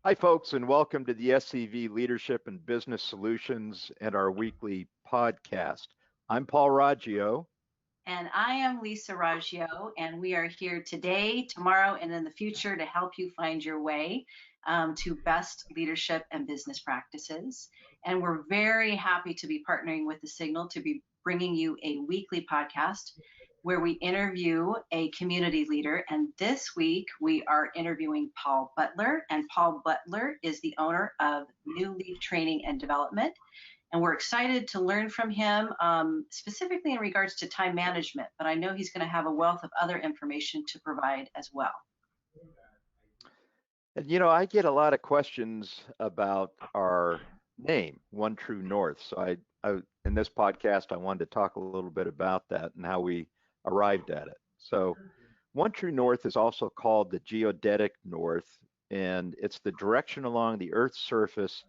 Hi, folks, and welcome to the SCV Leadership and Business Solutions and our weekly podcast. I'm Paul Raggio. And I am Lisa Raggio, and we are here today, tomorrow, and in the future to help you find your way to best leadership and business practices. And we're very happy to be partnering with The Signal to be bringing you a weekly podcast where we interview a community leader. And this week we are interviewing Paul Butler, and Paul Butler is the owner of New Leaf Training and Development. And we're excited to learn from him, specifically in regards to time management, but I know he's going to have a wealth of other information to provide as well. And I get a lot of questions about our name, One True North. So in this podcast, I wanted to talk a little bit about that and how we arrived at it. So One True North is also called the geodetic north, and it's the direction along the Earth's surface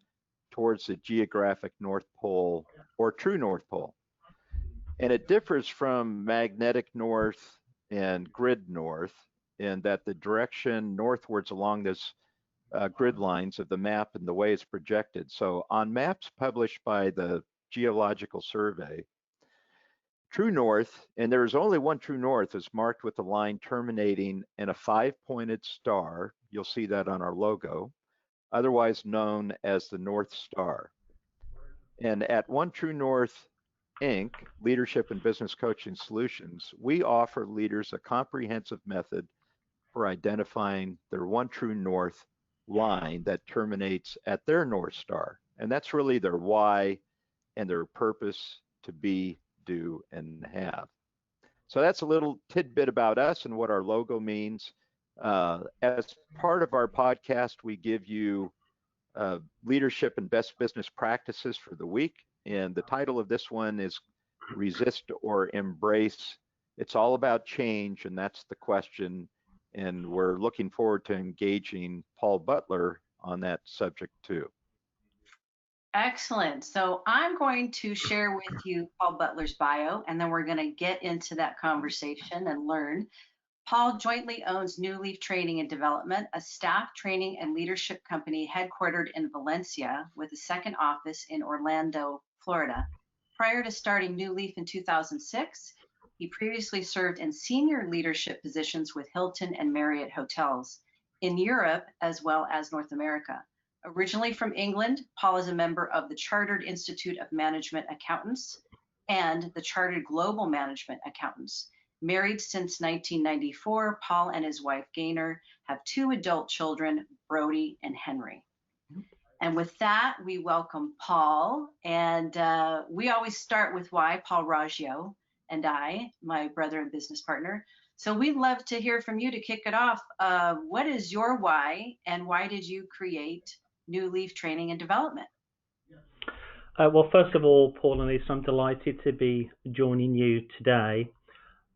towards the geographic North Pole or true North Pole. And it differs from magnetic north and grid north in that the direction northwards along this grid lines of the map and the way it's projected. So on maps published by the Geological Survey, true north, and there is only one true north, is marked with a line terminating in a 5-pointed star. You'll see that on our logo, otherwise known as the North Star. And at One True North Inc., Leadership and Business Coaching Solutions, we offer leaders a comprehensive method for identifying their one true north line that terminates at their North Star. And that's really their why and their purpose to be, do, and have. So that's a little tidbit about us and what our logo means. As part of our podcast, we give you leadership and best business practices for the week. And the title of this one is Resist or Embrace. It's all about change, and that's the question. And we're looking forward to engaging Paul Butler on that subject too. Excellent. So I'm going to share with you Paul Butler's bio, and then we're going to get into that conversation and learn. Paul jointly owns New Leaf Training and Development, a staff training and leadership company headquartered in Valencia with a second office in Orlando, Florida. Prior to starting New Leaf in 2006, he previously served in senior leadership positions with Hilton and Marriott hotels in Europe as well as North America. Originally from England, Paul is a member of the Chartered Institute of Management Accountants and the Chartered Global Management Accountants. Married since 1994, Paul and his wife Gaynor have 2 adult children, Brody and Henry. And with that, we welcome Paul. And we always start with why, Paul Raggio and I, my brother and business partner. So we'd love to hear from you to kick it off. What is your why, and why did you create New Leaf Training and Development? Well, first of all, Paul and Lisa, I'm delighted to be joining you today.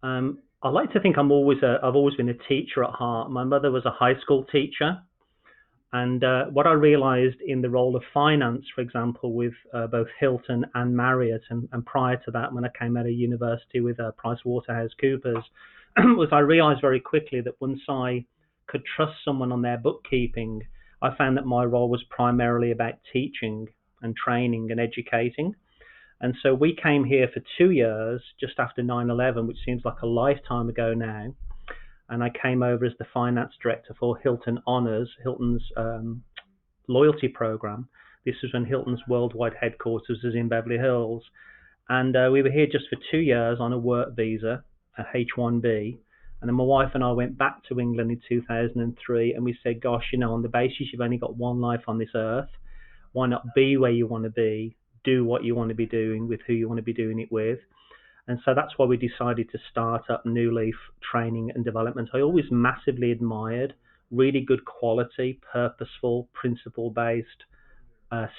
I like to think I've always been a teacher at heart. My mother was a high school teacher, and what I realized in the role of finance, for example, with both Hilton and Marriott, and prior to that, when I came out of university with PricewaterhouseCoopers, was I realized very quickly that once I could trust someone on their bookkeeping, I found that my role was primarily about teaching and training and educating. And so we came here for 2 years just after 9/11, which seems like a lifetime ago now. And I came over as the finance director for Hilton Honors, Hilton's loyalty program. This was when Hilton's worldwide headquarters was in Beverly Hills. And we were here just for 2 years on a work visa, a H-1B. And then my wife and I went back to England in 2003, and we said, gosh, on the basis you've only got one life on this earth, why not be where you want to be, do what you want to be doing with who you want to be doing it with. And so that's why we decided to start up New Leaf Training and Development. I always massively admired really good quality, purposeful, principle-based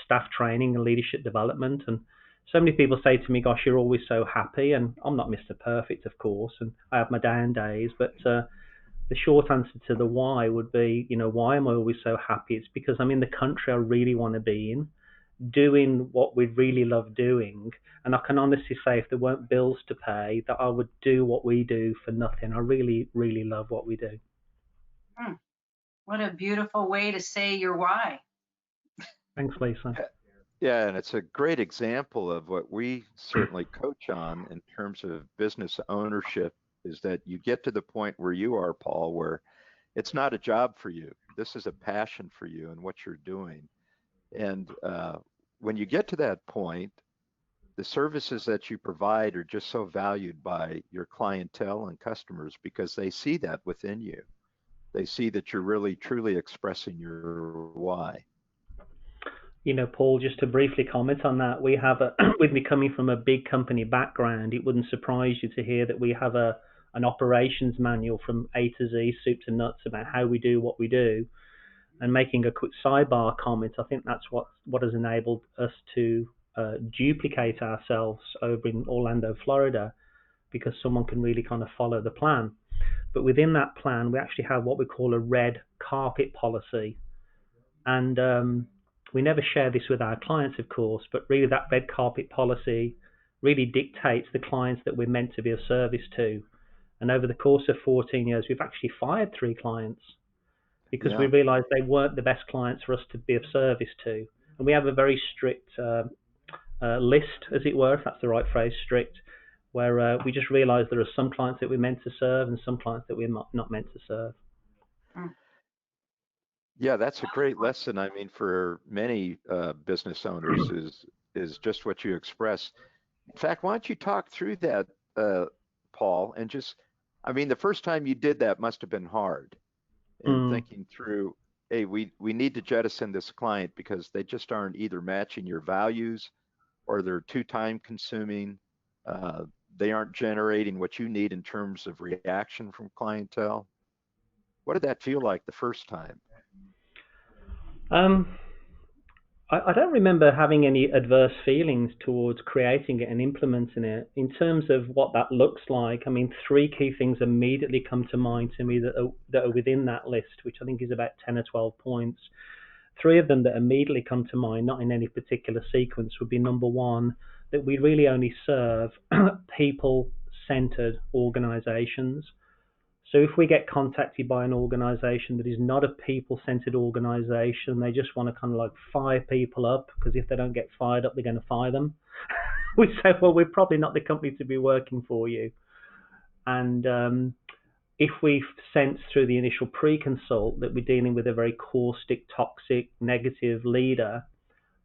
staff training and leadership development. And so many people say to me, gosh, you're always so happy. And I'm not Mr. Perfect, of course, and I have my down days. But the short answer to the why would be, why am I always so happy? It's because I'm in the country I really want to be in, doing what we really love doing. And I can honestly say if there weren't bills to pay, that I would do what we do for nothing. I really, really love what we do. What a beautiful way to say your why. Thanks, Lisa. Yeah, and it's a great example of what we certainly coach on in terms of business ownership is that you get to the point where you are, Paul, where it's not a job for you. This is a passion for you and what you're doing. And when you get to that point, the services that you provide are just so valued by your clientele and customers because they see that within you. They see that you're really truly expressing your why. Paul, just to briefly comment on that, we have with me coming from a big company background, it wouldn't surprise you to hear that we have an operations manual from A to Z, soup to nuts, about how we do what we do. And making a quick sidebar comment, I think that's what has enabled us to duplicate ourselves over in Orlando, Florida, because someone can really kind of follow the plan. But within that plan, we actually have what we call a red carpet policy. And we never share this with our clients, of course, but really that red carpet policy really dictates the clients that we're meant to be of service to. And over the course of 14 years, we've actually fired 3 clients because we Yeah. realized they weren't the best clients for us to be of service to. And we have a very strict list, as it were, if that's the right phrase, strict, where we just realized there are some clients that we're meant to serve and some clients that we're not meant to serve. Yeah, that's a great lesson. I mean, for many business owners is just what you express. In fact, why don't you talk through that, Paul, and just, I mean, the first time you did that must have been hard in thinking through, hey, we need to jettison this client because they just aren't either matching your values or they're too time consuming. They aren't generating what you need in terms of reaction from clientele. What did that feel like the first time? I don't remember having any adverse feelings towards creating it and implementing it. In terms of what that looks like, I mean, 3 key things immediately come to mind to me that are within that list, which I think is about 10 or 12 points. 3 of them that immediately come to mind, not in any particular sequence, would be number 1, that we really only serve people-centered organizations. So if we get contacted by an organization that is not a people-centered organization, they just want to kind of like fire people up, because if they don't get fired up, they're going to fire them. We say, well, we're probably not the company to be working for you. And if we sense through the initial pre-consult that we're dealing with a very caustic, toxic, negative leader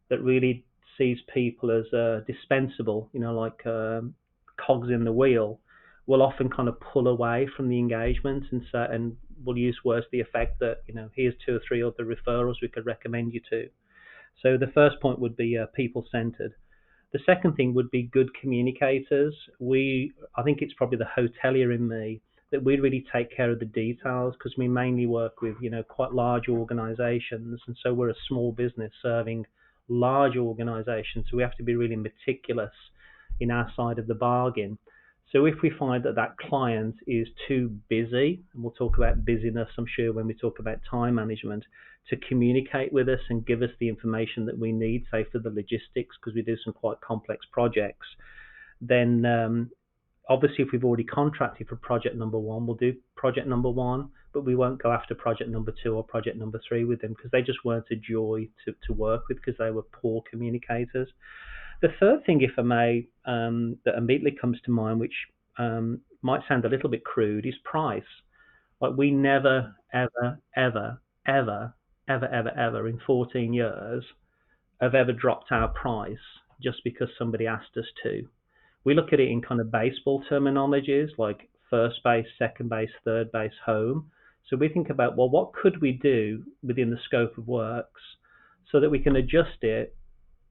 that really sees people as dispensable, like cogs in the wheel, will often kind of pull away from the engagement and we'll use words to the effect that, here's 2 or 3 other referrals we could recommend you to. So the first point would be people-centered. The second thing would be good communicators. I think it's probably the hotelier in me that we really take care of the details, because we mainly work with, quite large organizations. And so we're a small business serving large organizations. So we have to be really meticulous in our side of the bargain. So if we find that client is too busy, and we'll talk about busyness, I'm sure, when we talk about time management, to communicate with us and give us the information that we need, say for the logistics, because we do some quite complex projects, then obviously if we've already contracted for project number 1, we'll do project number 1, but we won't go after project number 2 or project number 3 with them, because they just weren't a joy to work with, because they were poor communicators. The third thing, if I may, that immediately comes to mind, which might sound a little bit crude, is price. Like, we never, ever, ever, ever, ever, ever, ever in 14 years have ever dropped our price just because somebody asked us to. We look at it in kind of baseball terminologies, like first base, second base, third base, home. So we think about, well, what could we do within the scope of works so that we can adjust it?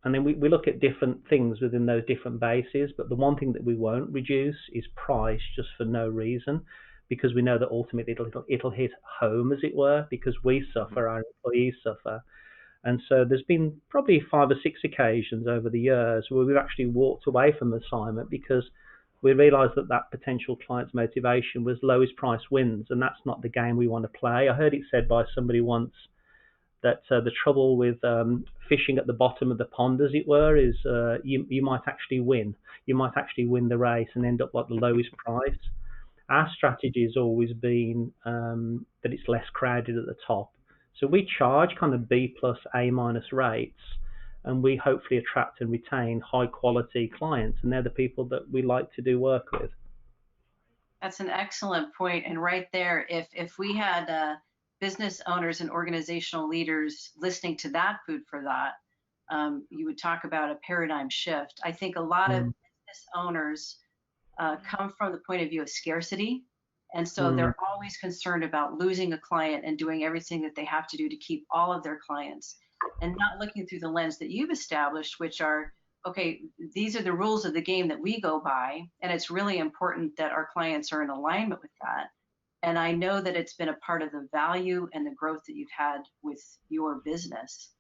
And then we look at different things within those different bases, but the one thing that we won't reduce is price just for no reason, because we know that ultimately it'll hit home, as it were, because we suffer, our employees suffer. And so there's been probably 5 or 6 occasions over the years where we've actually walked away from the assignment because we realised that potential client's motivation was lowest price wins, and that's not the game we want to play. I heard it said by somebody once that the trouble with fishing at the bottom of the pond, as it were, is you might actually win. You might actually win the race and end up like the lowest price. Our strategy has always been that it's less crowded at the top. So we charge kind of B plus A minus rates, and we hopefully attract and retain high quality clients, and they're the people that we like to do work with. That's an excellent point. And right there, if we had business owners and organizational leaders listening to that food for thought, you would talk about a paradigm shift. I think a lot of Mm, business owners come from the point of view of scarcity. And so mm, they're always concerned about losing a client and doing everything that they have to do to keep all of their clients, and not looking through the lens that you've established, which are, okay, these are the rules of the game that we go by. And it's really important that our clients are in alignment with that. And I know that it's been a part of the value and the growth that you've had with your business.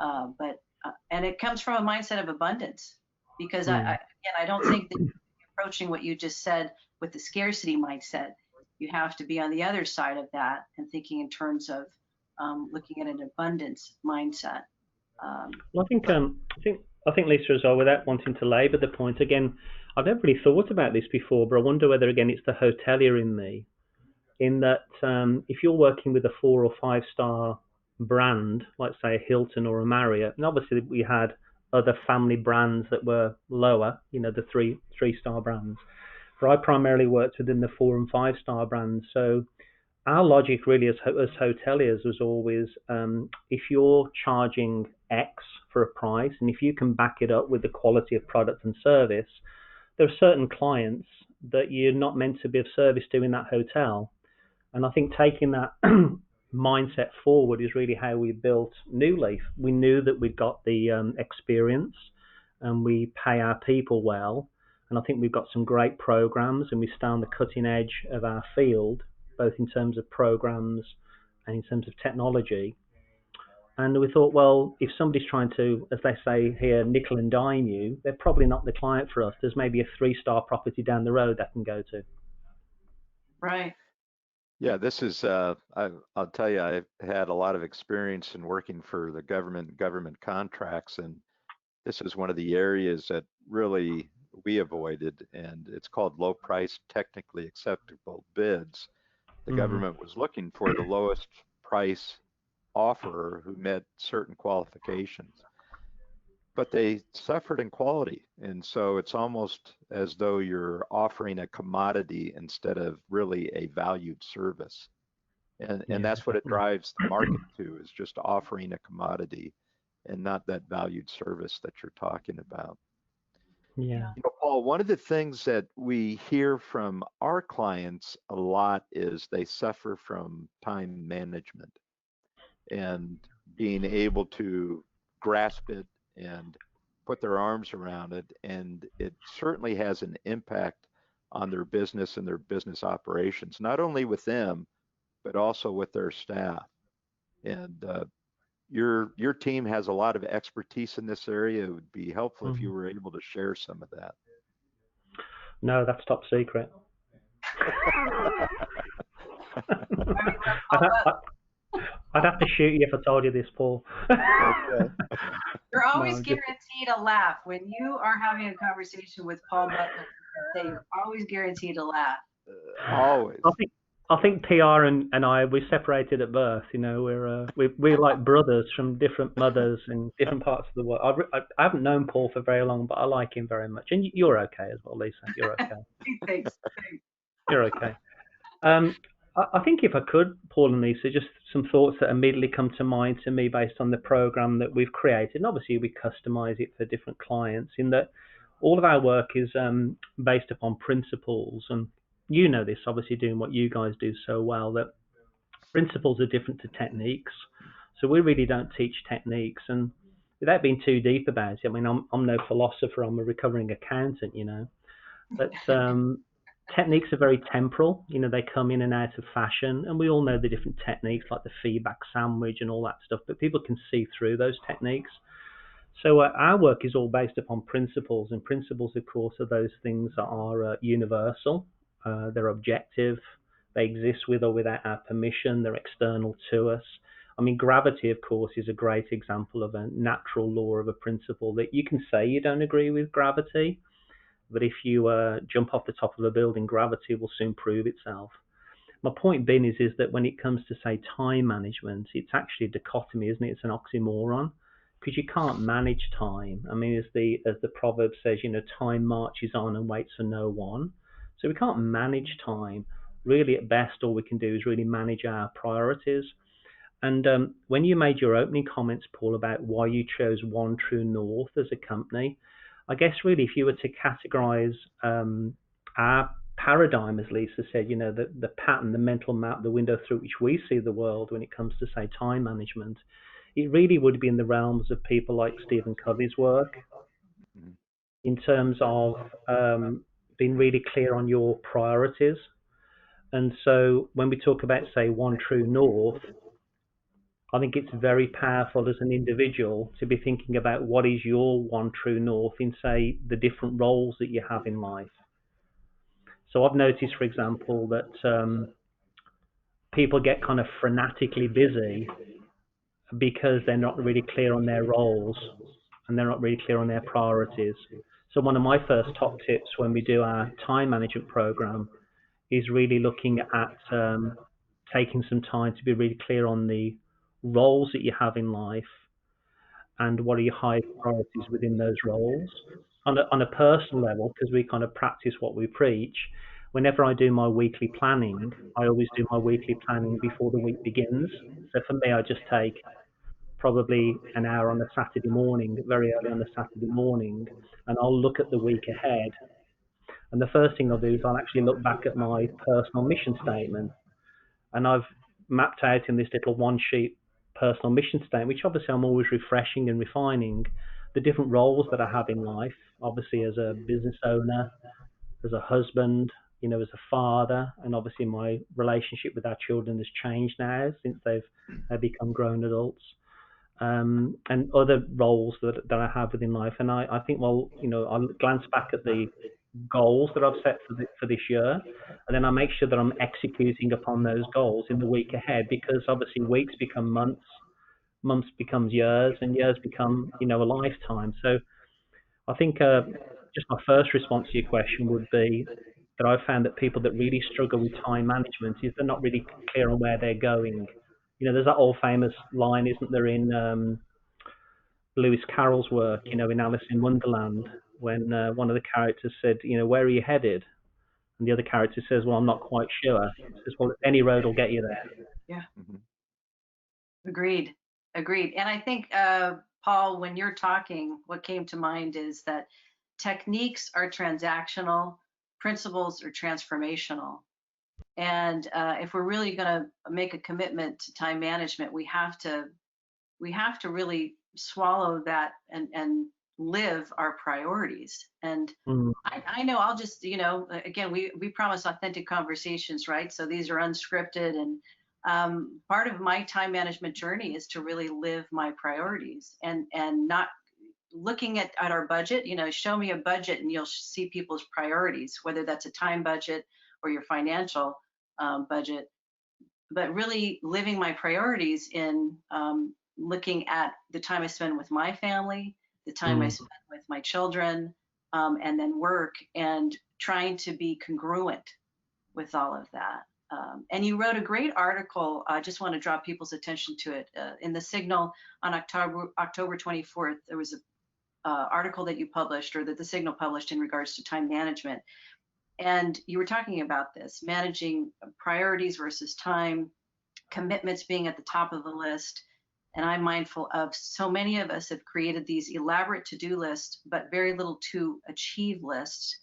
And it comes from a mindset of abundance, because mm. again, I don't think that you're approaching what you just said with the scarcity mindset. You have to be on the other side of that and thinking in terms of looking at an abundance mindset. Well, I think Lisa as well, without wanting to labour the point again, I've never really thought about this before, but I wonder whether again it's the hotelier in me, in that if you're working with a 4 or 5 star brand, like say a Hilton or a Marriott, and obviously we had other family brands that were lower, the three-star brands, but I primarily worked within the 4 and 5 star brands. So our logic really as hoteliers was always, if you're charging X for a price, and if you can back it up with the quality of product and service, there are certain clients that you're not meant to be of service to in that hotel. And I think taking that mindset forward is really how we built New Leaf. We knew that we'd got the experience, and we pay our people well. And I think we've got some great programs, and we stay on the cutting edge of our field, both in terms of programs and in terms of technology. And we thought, well, if somebody's trying to, as they say here, nickel and dime you, they're probably not the client for us. There's maybe a 3-star property down the road that can go to. Right. Yeah, this is, I'll tell you, I've had a lot of experience in working for the government contracts, and this is one of the areas that really we avoided, and it's called low price, technically acceptable bids. The Mm, government was looking for the lowest price offerer who met certain qualifications, but they suffered in quality. And so it's almost as though you're offering a commodity instead of really a valued service. And yeah, that's what it definitely. drives the market to, is just offering a commodity and not that valued service that you're talking about. Yeah. Paul, one of the things that we hear from our clients a lot is they suffer from time management and being able to grasp it and put their arms around it. And it certainly has an impact on their business and their business operations, not only with them, but also with their staff. And your team has a lot of expertise in this area. It would be helpful if you Mm. were able to share some of that. No, that's top secret. I'd, ha- I'd have to shoot you if I told you this, Paul. Okay. You're always No, guaranteed a laugh when you are having a conversation with Paul Butler. You're always guaranteed a laugh. Always. I think PR and I, we separated at birth. We're like brothers from different mothers in different parts of the world. I haven't known Paul for very long, but I like him very much. And you're okay as well, Lisa. You're okay. Thanks. You're okay. I think if I could, Paul and Lisa, just some thoughts that immediately come to mind to me based on the program that we've created. And obviously, we customize it for different clients, in that all of our work is based upon principles. And you know this, obviously, doing what you guys do so well, that principles are different to techniques. So we really don't teach techniques. And without being too deep about it, I mean, I'm no philosopher. I'm a recovering accountant, But techniques are very temporal. They come in and out of fashion, and we all know the different techniques, like the feedback sandwich and all that stuff. But people can see through those techniques. So our work is all based upon principles, and principles, of course, are those things that are universal. They're objective. They exist with or without our permission. They're external to us. I mean, gravity, of course, is a great example of a natural law of a principle that you can say you don't agree with gravity, but if you jump off the top of a building, gravity will soon prove itself. my point being is that when it comes to, say, time management, it's actually a dichotomy, isn't it? It's an oxymoron, because you can't manage time. I mean, as the proverb says, time marches on and waits for no one. So we can't manage time. Really, at best, all we can do is really manage our priorities. And when you made your opening comments, Paul, about why you chose One True North as a company, I guess really if you were to categorize our paradigm, as Lisa said, the pattern, the mental map, the window through which we see the world when it comes to, say, time management, it really would be in the realms of people like Stephen Covey's work in terms of being really clear on your priorities. And so when we talk about, say, One True North, I think it's very powerful as an individual to be thinking about what is your one true north in, say, the different roles that you have in life. So I've noticed, for example, that people get kind of frenetically busy because they're not really clear on their roles and they're not really clear on their priorities. So one of my first top tips when we do our time management program is really looking at taking some time to be really clear on the roles that you have in life and what are your high priorities within those roles. On a personal level, because we kind of practice what we preach, whenever I do my weekly planning, I always do my weekly planning before the week begins. So for me, I just take probably an hour on a Saturday morning, very early on a Saturday morning, and I'll look at the week ahead. And the first thing I'll do is I'll actually look back at my personal mission statement. And I've mapped out in this little one sheet personal mission statement, which obviously I'm always refreshing and refining, the different roles that I have in life, obviously as a business owner, as a husband, as a father, and obviously my relationship with our children has changed now since they've become grown adults, and other roles that I have within life. And I think, well, I'll glance back at the goals that I've set for this year, and then I make sure that I'm executing upon those goals in the week ahead, because obviously weeks become months, months becomes years, and years become a lifetime. So I think just my first response to your question would be that I've found that people that really struggle with time management is they're not really clear on where they're going. There's that old famous line, isn't there, in Lewis Carroll's work, in Alice in Wonderland, when one of the characters said, where are you headed? And the other character says, well, I'm not quite sure. He says, well, any road will get you there. Yeah. Agreed. And I think, Paul, when you're talking, what came to mind is that techniques are transactional, principles are transformational. And if we're really going to make a commitment to time management, we have to really swallow that and live our priorities. And I know I'll just, again, we promise authentic conversations, right? So these are unscripted, and part of my time management journey is to really live my priorities and not looking at our budget. Show me a budget and you'll see people's priorities, whether that's a time budget or your financial budget, but really living my priorities in looking at the time I spend with my family, the time I spend with my children, and then work, and trying to be congruent with all of that. And you wrote a great article. I just want to draw people's attention to it. In the Signal on October 24th, there was an article that you published, or that the Signal published, in regards to time management. And you were talking about this, managing priorities versus time, commitments being at the top of the list. And I'm mindful of so many of us have created these elaborate to-do lists, but very little to achieve lists,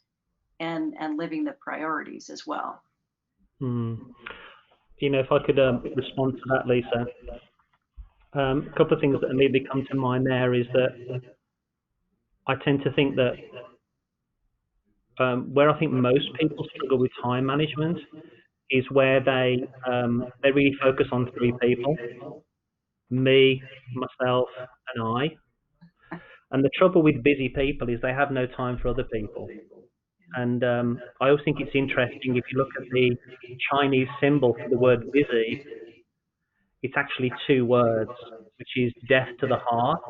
and living the priorities as well. If I could respond to that, Lisa, a couple of things that immediately come to mind there is that I tend to think that where I think most people struggle with time management is where they really focus on three people: me, myself, and I. And the trouble with busy people is they have no time for other people. And I always think it's interesting, if you look at the Chinese symbol for the word busy, it's actually two words, which is death to the heart.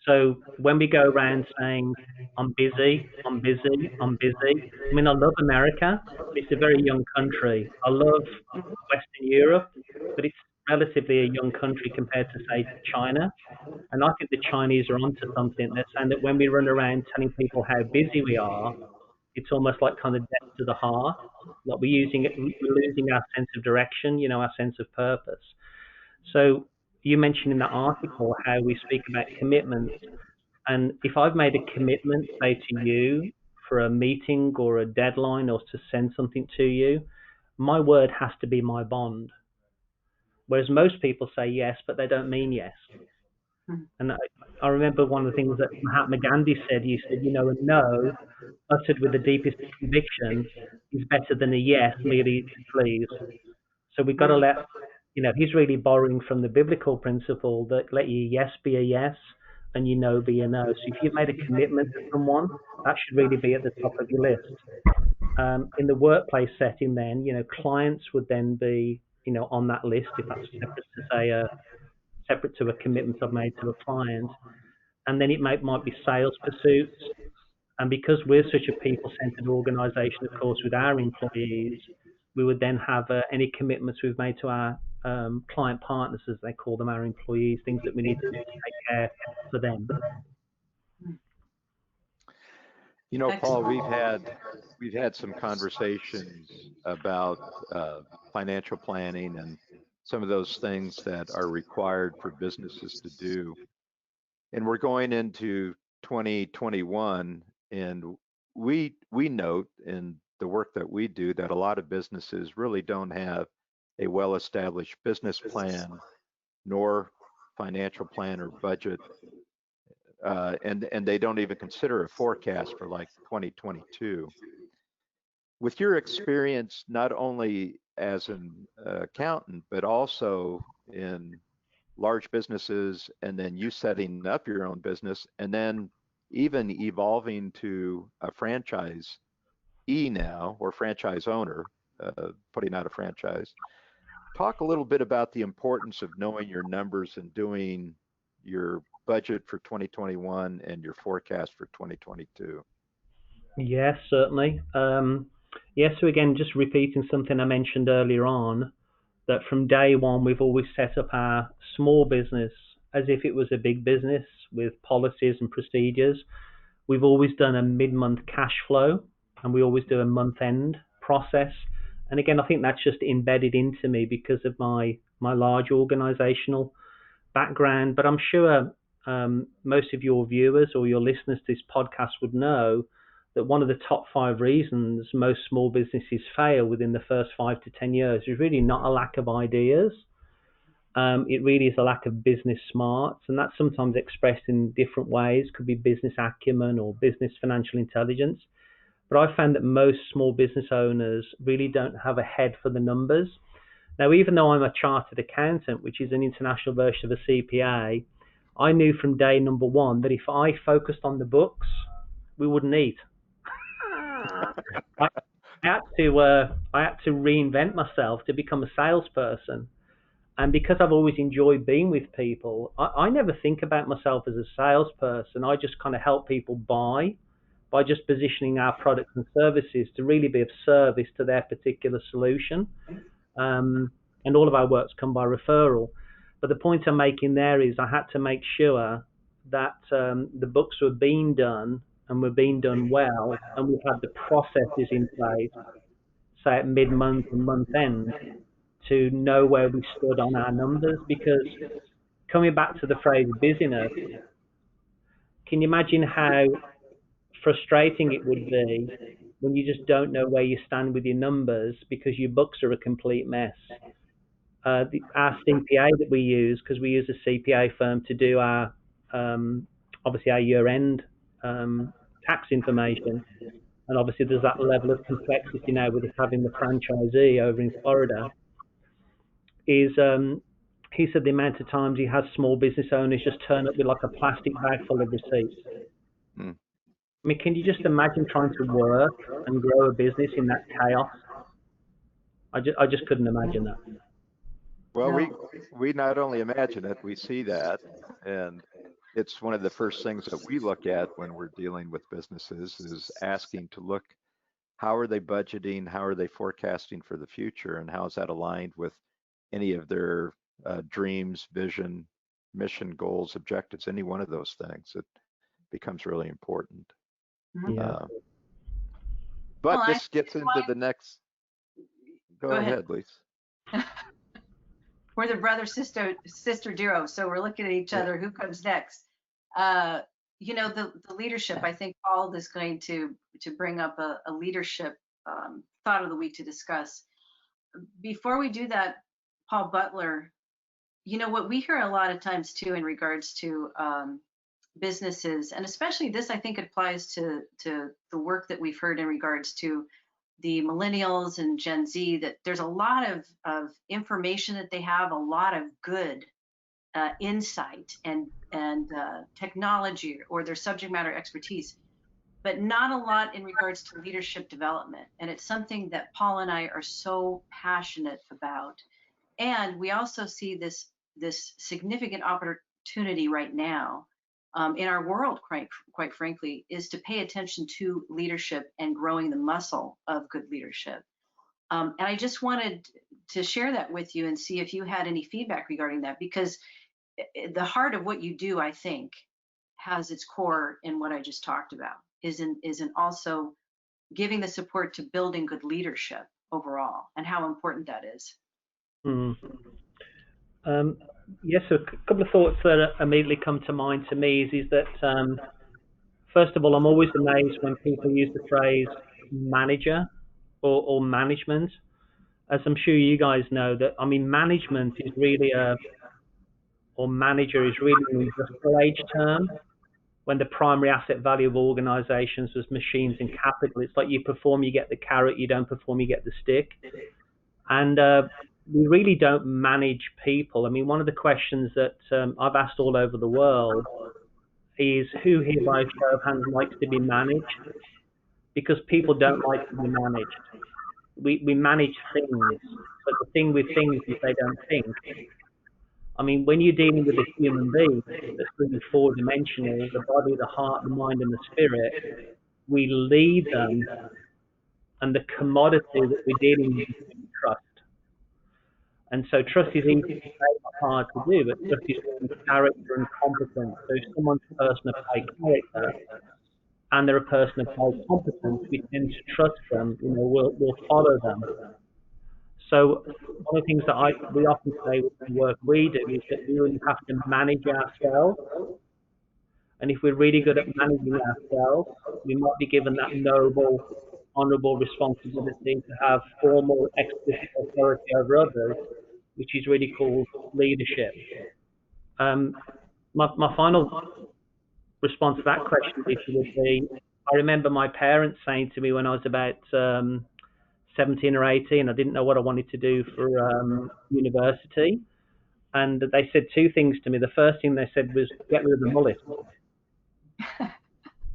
So when we go around saying, I'm busy, I'm busy, I'm busy, I mean, I love America, but it's a very young country. I love Western Europe, but it's relatively a young country compared to, say, China. And I think the Chinese are onto something. They're saying that when we run around telling people how busy we are, it's almost like kind of death to the heart. Like we're losing our sense of direction, our sense of purpose. So you mentioned in that article how we speak about commitments. And if I've made a commitment, say to you, for a meeting or a deadline or to send something to you, my word has to be my bond. Whereas most people say yes, but they don't mean yes. And I remember one of the things that Mahatma Gandhi said. He said, a no uttered with the deepest conviction is better than a yes merely to please. So we've got to he's really borrowing from the biblical principle that let your yes be a yes and your no be a no. So if you've made a commitment to someone, that should really be at the top of your list. In the workplace setting, then, clients would then be, on that list if that's separate to a commitment I've made to a client. And then it might be sales pursuits. And because we're such a people-centered organization, of course, with our employees, we would then have any commitments we've made to our client partners, as they call them, our employees, things that we need to do to take care for them. Paul, we've had some conversations about financial planning and some of those things that are required for businesses to do. And we're going into 2021, and we note in the work that we do that a lot of businesses really don't have a well-established business plan, nor financial plan or budget, and they don't even consider a forecast for like 2022. With your experience, not only as an accountant, but also in large businesses, and then you setting up your own business, and then even evolving to a franchise now, or franchise owner, putting out a franchise. Talk a little bit about the importance of knowing your numbers and doing your budget for 2021 and your forecast for 2022. Yes, certainly. So again, just repeating something I mentioned earlier on, that from day one, we've always set up our small business as if it was a big business with policies and procedures. We've always done a mid-month cash flow, and we always do a month-end process. And again, I think that's just embedded into me because of my large organizational background. But I'm sure most of your viewers or your listeners to this podcast would know that one of the top 5 reasons most small businesses fail within the first 5 to 10 years is really not a lack of ideas. It really is a lack of business smarts, and that's sometimes expressed in different ways. Could be business acumen or business financial intelligence. But I found that most small business owners really don't have a head for the numbers. Now, even though I'm a chartered accountant, which is an international version of a CPA, I knew from day number one that if I focused on the books, we wouldn't eat. I had to reinvent myself to become a salesperson. And because I've always enjoyed being with people, I never think about myself as a salesperson. I just kind of help people by just positioning our products and services to really be of service to their particular solution. And all of our works come by referral. But the point I'm making there is I had to make sure that the books were being done and were being done well, and we had the processes in place, say at mid-month and month-end, to know where we stood on our numbers. Because coming back to the phrase busyness, can you imagine how frustrating it would be when you just don't know where you stand with your numbers because your books are a complete mess? Our CPA that we use, because we use a CPA firm to do our obviously our year-end tax information, and obviously there's that level of complexity now with us having the franchisee over in Florida, is he said the amount of times he has small business owners just turn up with like a plastic bag full of receipts. I mean, can you just imagine trying to work and grow a business in that chaos? I just couldn't imagine that. Well, we not only imagine it, we see that, and it's one of the first things that we look at when we're dealing with businesses is asking to look, how are they budgeting? How are they forecasting for the future? And how is that aligned with any of their dreams, vision, mission, goals, objectives, any one of those things? It becomes really important. Mhm. Yeah. But Well, this gets into the next. Go Go ahead. ahead, Lisa. We're the brother sister duo, so we're looking at each Yeah. other. Who comes next? The leadership. I think Paul is going to bring up a leadership thought of the week to discuss. Before we do that, Paul Butler, what we hear a lot of times too in regards to businesses, and especially this, I think applies to the work that we've heard in regards to the millennials and Gen Z, that there's a lot of information that they have, a lot of good insight and technology or their subject matter expertise, but not a lot in regards to leadership development. And it's something that Paul and I are so passionate about. And we also see this significant opportunity right now in our world, quite frankly, is to pay attention to leadership and growing the muscle of good leadership. And I just wanted to share that with you and see if you had any feedback regarding that, because the heart of what you do, I think, has its core in what I just talked about, is in also giving the support to building good leadership overall, and how important that is. Mm. Yes, a couple of thoughts that immediately come to mind to me is that first of all, I'm always amazed when people use the phrase manager or management. As I'm sure you guys know, that management is really or manager is really an industrial age term. When the primary asset value of organizations was machines and capital, it's like you perform, you get the carrot; you don't perform, you get the stick. And we really don't manage people. One of the questions that I've asked all over the world is, who here by show of hands likes to be managed? Because people don't like to be managed. We manage things, but the thing with things is they don't think. When you're dealing with a human being that's really four-dimensional, the body, the heart, the mind, and the spirit, we lead them, and the commodity that we're dealing with is trust. And so trust is easy to say, not hard to do, but trust is really character and competence. So if someone's a person of high character and they're a person of high competence, we tend to trust them, we'll follow them. So one of the things that we often say with the work we do is that we really have to manage ourselves. And if we're really good at managing ourselves, we might be given that noble, honourable responsibility to have formal, explicit authority over others, which is really called leadership. My final response to that question would be, I remember my parents saying to me when I was about 17 or 18, I didn't know what I wanted to do for university. And they said two things to me. The first thing they said was, get rid of the mullet.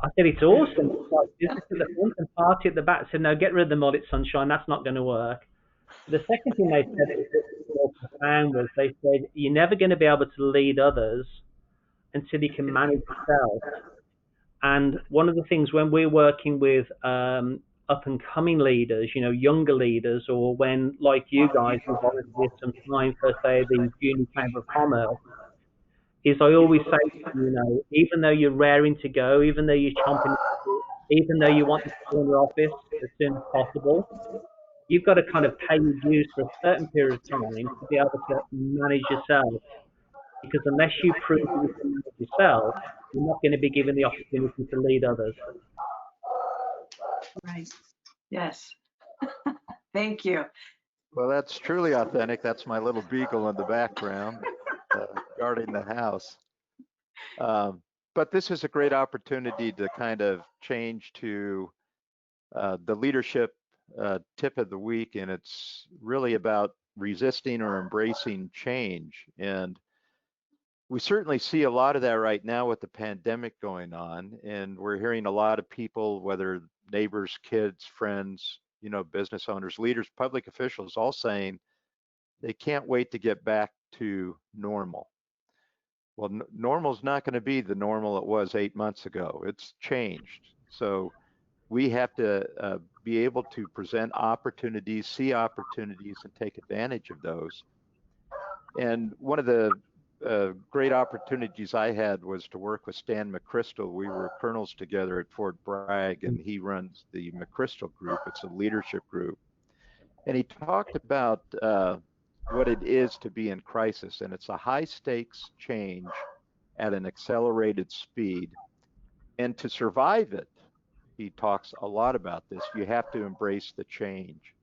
I said, it's awesome. It's like business at the front and party at the back. I said, no, get rid of the mullet, sunshine. That's not going to work. The second thing they said that was more profound was, they said, you're never going to be able to lead others until you can manage yourself. And one of the things when we're working with up and coming leaders, younger leaders, or when, like you guys, who volunteered some time for, say, the Junior Chamber of Commerce, is I always say to you, even though you're raring to go, even though you're chomping, even though you want to go in your office as soon as possible, you've got to kind of pay your dues for a certain period of time to be able to manage yourself. Because unless you prove that you can manage yourself, you're not going to be given the opportunity to lead others. Right. Yes. Thank you. Well, that's truly authentic. That's my little beagle in the background guarding the house. But this is a great opportunity to kind of change to the leadership tip of the week, and it's really about resisting or embracing change. And we certainly see a lot of that right now with the pandemic going on, and we're hearing a lot of people, whether neighbors, kids, friends, business owners, leaders, public officials, all saying they can't wait to get back to normal. Well, normal's not going to be the normal it was 8 months ago. It's changed. So we have to be able to present opportunities, see opportunities, and take advantage of those. And one of the great opportunities I had was to work with Stan McChrystal. We were colonels together at Fort Bragg, and he runs the McChrystal Group. It's a leadership group. And he talked about what it is to be in crisis, and it's a high stakes change at an accelerated speed. And to survive it, he talks a lot about this, you have to embrace the change.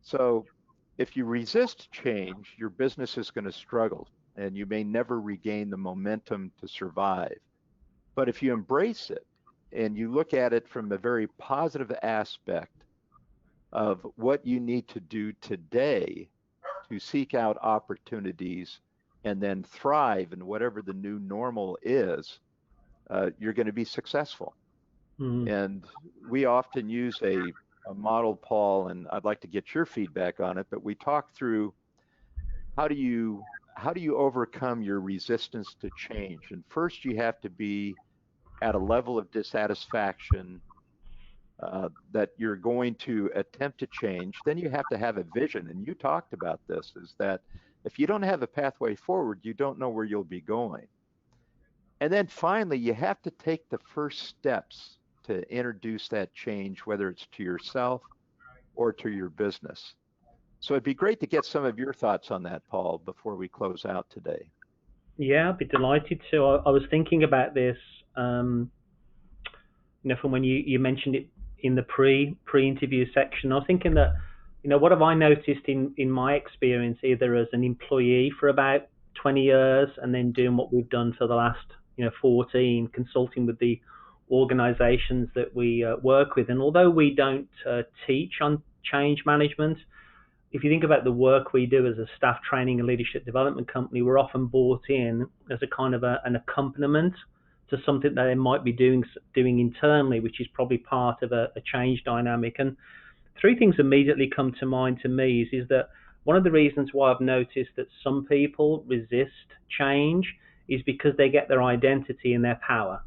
So if you resist change, your business is going to struggle and you may never regain the momentum to survive. But if you embrace it and you look at it from a very positive aspect of what you need to do today to seek out opportunities and then thrive in whatever the new normal is, you're going to be successful. And we often use a model, Paul, and I'd like to get your feedback on it, but we talk through how do you overcome your resistance to change? And first you have to be at a level of dissatisfaction that you're going to attempt to change. Then you have to have a vision, and you talked about this, is that if you don't have a pathway forward, you don't know where you'll be going. And then finally, you have to take the first steps to introduce that change, whether it's to yourself or to your business. So it'd be great to get some of your thoughts on that, Paul, before we close out today. Yeah, I'd be delighted to. I was thinking about this, from when you mentioned it in the pre-interview section. I was thinking that, what have I noticed in my experience, either as an employee for about 20 years and then doing what we've done for the last 14, consulting with the organizations that we work with. And although we don't teach on change management, if you think about the work we do as a staff training and leadership development company, we're often brought in as a kind of an accompaniment to something that they might be doing internally, which is probably part of a change dynamic. And three things immediately come to mind to me is that one of the reasons why I've noticed that some people resist change is because they get their identity in their power.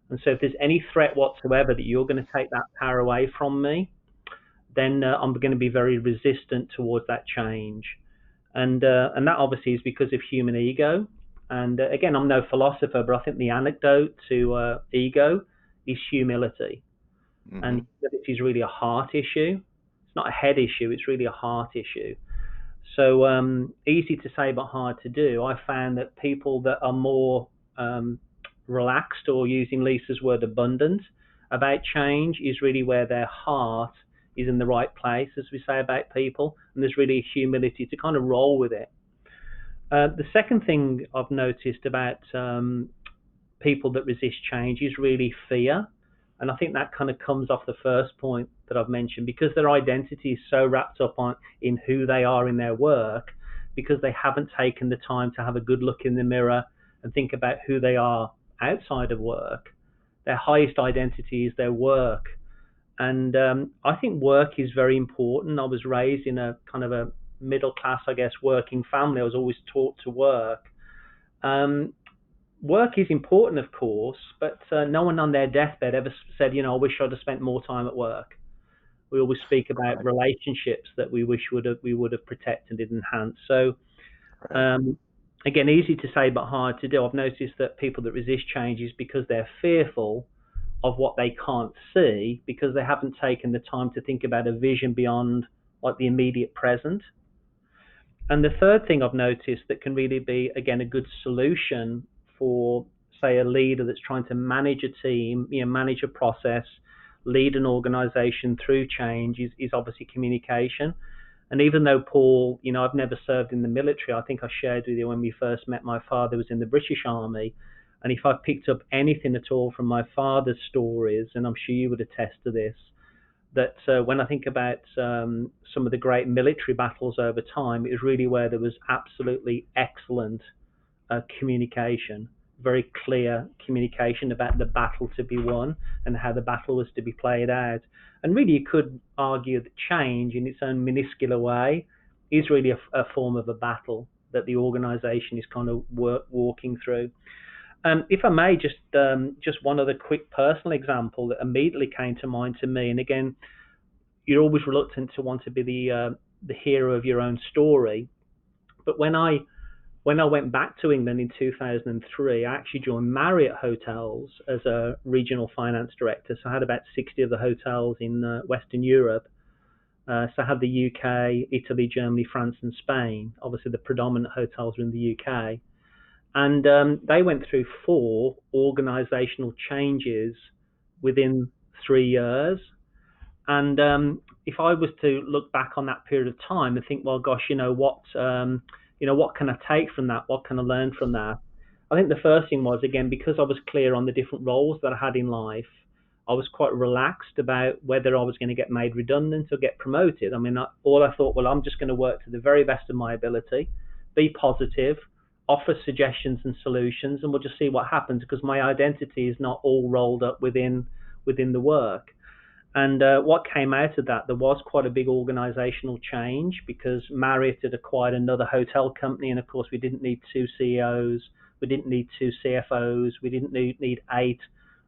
And so if there's any threat whatsoever that you're going to take that power away from me, then I'm going to be very resistant towards that change. And that obviously is because of human ego. And again, I'm no philosopher, but I think the antidote to ego is humility. Mm-hmm. And humility is really a heart issue. It's not a head issue, it's really a heart issue. So easy to say, but hard to do. I found that people that are more relaxed, or using Lisa's word, abundant about change, is really where their heart is in the right place, as we say about people, and there's really a humility to kind of roll with it. The second thing I've noticed about people that resist change is really fear, and I think that kind of comes off the first point that I've mentioned, because their identity is so wrapped up in who they are in their work, because they haven't taken the time to have a good look in the mirror and think about who they are outside of work. Their highest identity is their work. And I think work is very important. I was raised in a kind of a middle class, I guess, working family. I was always taught to work. Work is important, of course, but no one on their deathbed ever said, I wish I'd have spent more time at work. We always speak about relationships that we wish we would have protected and enhanced. So, again, easy to say but hard to do. I've noticed that people that resist change is because they're fearful of what they can't see, because they haven't taken the time to think about a vision beyond like the immediate present. And the third thing I've noticed that can really be, again, a good solution for, say, a leader that's trying to manage a team, manage a process, lead an organization through change is obviously communication. And even though, Paul, I've never served in the military, I think I shared with you when we first met, my father was in the British Army. And if I picked up anything at all from my father's stories, and I'm sure you would attest to this, that when I think about some of the great military battles over time, it was really where there was absolutely excellent communication, very clear communication about the battle to be won and how the battle was to be played out. And really, you could argue that change in its own minuscule way is really a form of a battle. that the organisation is kind of walking through. If I may, just one other quick personal example that immediately came to mind to me. And again, you're always reluctant to want to be the hero of your own story. But when I went back to England in 2003, I actually joined Marriott Hotels as a regional finance director. So I had about 60 of the hotels in Western Europe. So I had the UK, Italy, Germany, France, and Spain. Obviously, the predominant hotels were in the UK. And they went through 4 organizational changes within 3 years. And if I was to look back on that period of time and think, well, gosh, what can I take from that? What can I learn from that? I think the first thing was, again, because I was clear on the different roles that I had in life, I was quite relaxed about whether I was going to get made redundant or get promoted. I mean, all I thought, well, I'm just going to work to the very best of my ability, be positive, offer suggestions and solutions, and we'll just see what happens, because my identity is not all rolled up within the work. And what came out of that, there was quite a big organizational change, because Marriott had acquired another hotel company, and of course we didn't need 2 CEOs, we didn't need 2 CFOs, we didn't need 8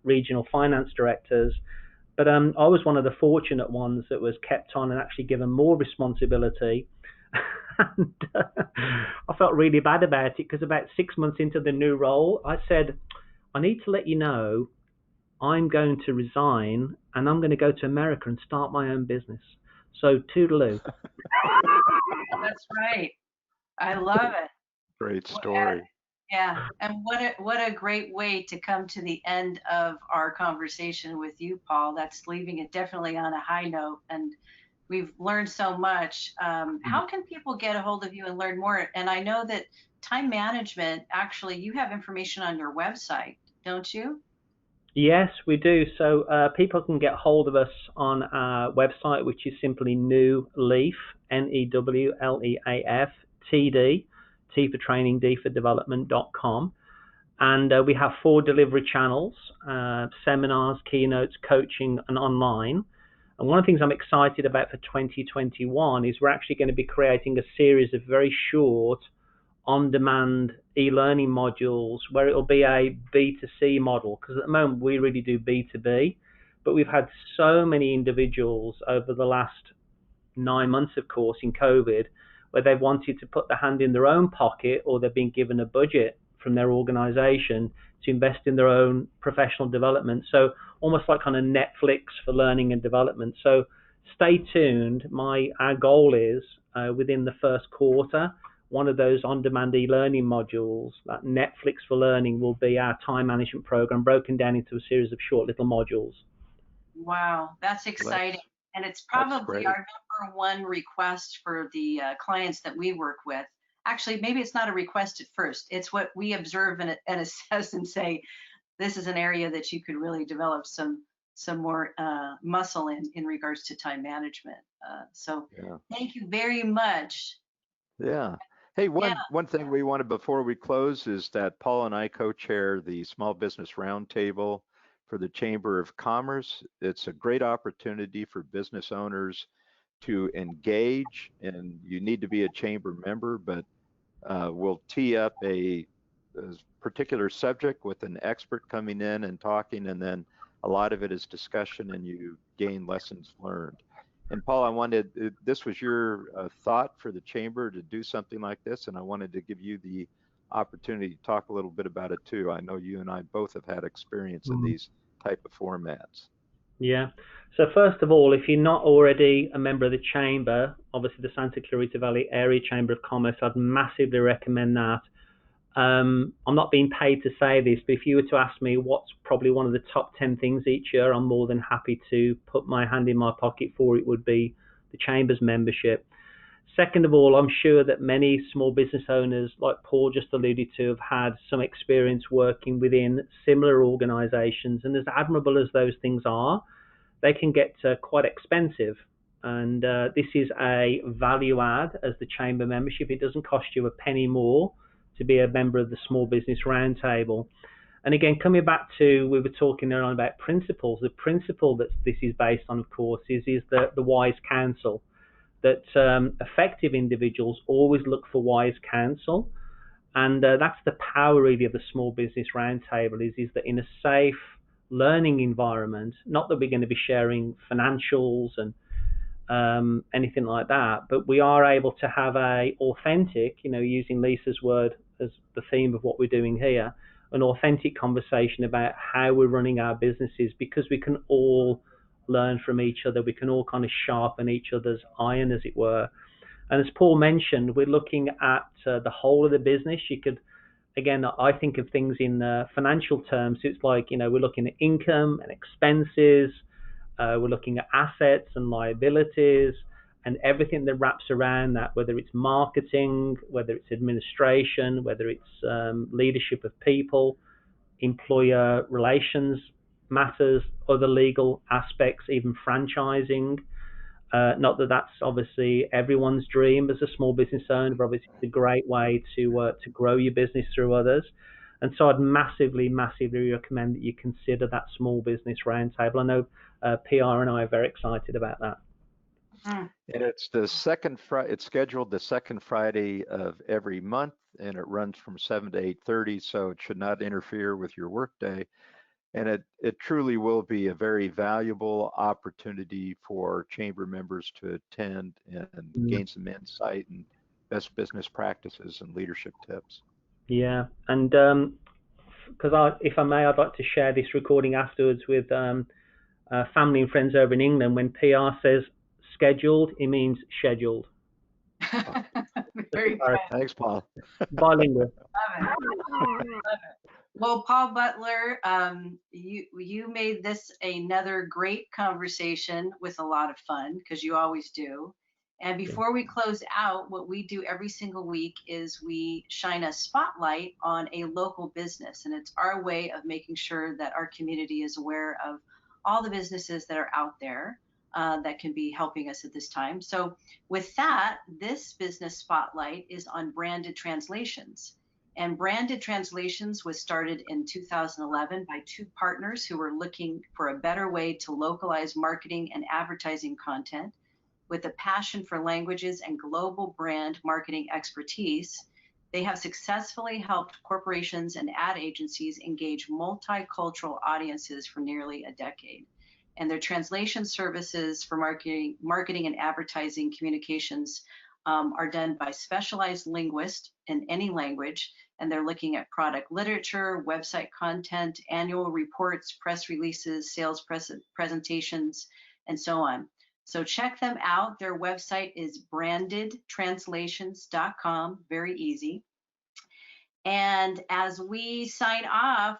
regional finance directors. But I was one of the fortunate ones that was kept on and actually given more responsibility. And I felt really bad about it, because about 6 months into the new role, I said, I need to let you know I'm going to resign and I'm going to go to America and start my own business. So toodaloo. That's right. I love it. Great story. Yeah, and what a great way to come to the end of our conversation with you, Paul. That's leaving it definitely on a high note, and we've learned so much. How can people get a hold of you and learn more? And I know that time management, actually, you have information on your website, don't you? Yes, we do. So people can get hold of us on our website, which is simply Newleaf, NEWLEAF, TD, T for training, D for development.com. And we have 4 delivery channels, seminars, keynotes, coaching, and online. And one of the things I'm excited about for 2021 is we're actually going to be creating a series of very short, on-demand e-learning modules where it'll be a B2C model, because at the moment we really do B2B, but we've had so many individuals over the last 9 months, of course, in COVID, where they've wanted to put their hand in their own pocket, or they've been given a budget from their organization to invest in their own professional development. So almost like kind of Netflix for learning and development. So stay tuned. Our goal is within the first quarter, one of those on-demand e-learning modules, that Netflix for learning, will be our time management program, broken down into a series of short little modules. Wow, that's exciting. And it's probably our number one request for the clients that we work with. Actually, maybe it's not a request at first. It's what we observe and assess and say, this is an area that you could really develop some more muscle in regards to time management. So thank you very much. Yeah. Hey, one thing we wanted before we close is that Paul and I co-chair the Small Business Roundtable for the Chamber of Commerce. It's a great opportunity for business owners to engage, and you need to be a chamber member, but we'll tee up a particular subject with an expert coming in and talking, and then a lot of it is discussion and you gain lessons learned. And Paul, this was your thought for the chamber to do something like this, and I wanted to give you the opportunity to talk a little bit about it too. I know you and I both have had experience in these type of formats. Yeah. So first of all, if you're not already a member of the chamber, obviously the Santa Clarita Valley Area Chamber of Commerce, I'd massively recommend that. I'm not being paid to say this, but if you were to ask me what's probably one of the top 10 things each year, I'm more than happy to put my hand in my pocket for it, would be the Chamber's membership. Second of all, I'm sure that many small business owners, like Paul just alluded to, have had some experience working within similar organizations, and as admirable as those things are, they can get quite expensive. And this is a value add as the Chamber membership. It doesn't cost you a penny more to be a member of the Small Business Roundtable. And again, coming back to, we were talking earlier on about principles. The principle that this is based on, of course, is the wise counsel. that effective individuals always look for wise counsel. And that's the power really of the Small Business Roundtable is that in a safe learning environment, not that we're going to be sharing financials and anything like that, but we are able to have a authentic, using Lisa's word as the theme of what we're doing here, an authentic conversation about how we're running our businesses, because we can all learn from each other. We can all kind of sharpen each other's iron, as it were. And as Paul mentioned, we're looking at the whole of the business. You could, again, I think of things in financial terms. So it's like, we're looking at income and expenses. We're looking at assets and liabilities and everything that wraps around that, whether it's marketing, whether it's administration, whether it's leadership of people, employer relations matters, other legal aspects, even franchising. Not that that's obviously everyone's dream as a small business owner, but obviously it's a great way to grow your business through others. And so I'd massively recommend that you consider that Small Business Roundtable. I know PR and I are very excited about that. And it's the second Friday. It's scheduled the second Friday of every month, and it runs from 7 to 8:30. So it should not interfere with your workday. And it truly will be a very valuable opportunity for chamber members to attend and gain some insight and best business practices and leadership tips. Yeah, and because if I may, I'd like to share this recording afterwards with family and friends over in England. When PR says scheduled, it means scheduled. Very good. Thanks, Paul. Bilingual. Love it. Well, Paul Butler, you made this another great conversation with a lot of fun, because you always do. And before we close out, what we do every single week is we shine a spotlight on a local business. And it's our way of making sure that our community is aware of all the businesses that are out there that can be helping us at this time. So with that, this business spotlight is on branded translations. And branded translations was started in 2011 by two partners who were looking for a better way to localize marketing and advertising content with a passion for languages and global brand marketing expertise. They have successfully helped corporations and ad agencies engage multicultural audiences for nearly a decade. And their translation services for marketing and advertising communications are done by specialized linguists in any language, and they're looking at product literature, website content, annual reports, press releases, sales presentations, and so on. So check them out. Their website is brandedtranslations.com, very easy. And as we sign off,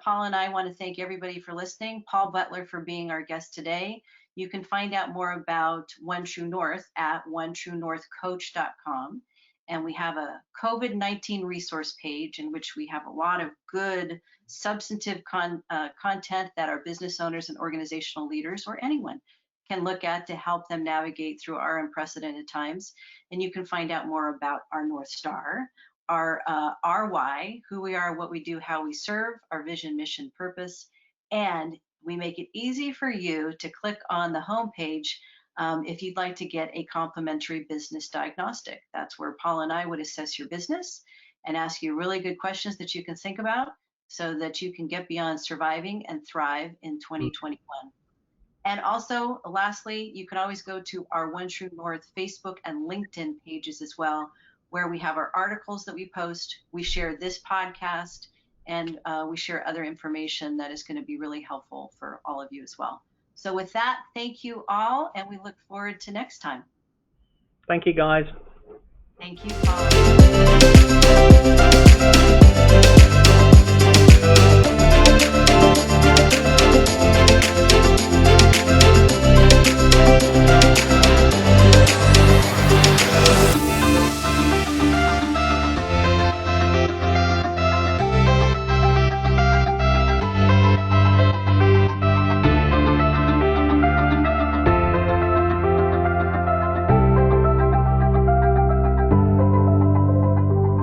Paul and I want to thank everybody for listening. Paul Butler for being our guest today. You can find out more about One True North at onetruenorthcoach.com. And we have a COVID-19 resource page in which we have a lot of good substantive content that our business owners and organizational leaders or anyone can look at to help them navigate through our unprecedented times. And you can find out more about our North Star, our why, who we are, what we do, how we serve, our vision, mission, purpose, and we make it easy for you to click on the homepage if you'd like to get a complimentary business diagnostic. That's where Paul and I would assess your business and ask you really good questions that you can think about so that you can get beyond surviving and thrive in 2021. And also, lastly, you can always go to our One True North Facebook and LinkedIn pages as well, where we have our articles that we post. We share this podcast, and we share other information that is going to be really helpful for all of you as well. So with that, thank you all, and we look forward to next time. Thank you, guys. Thank you, Paul.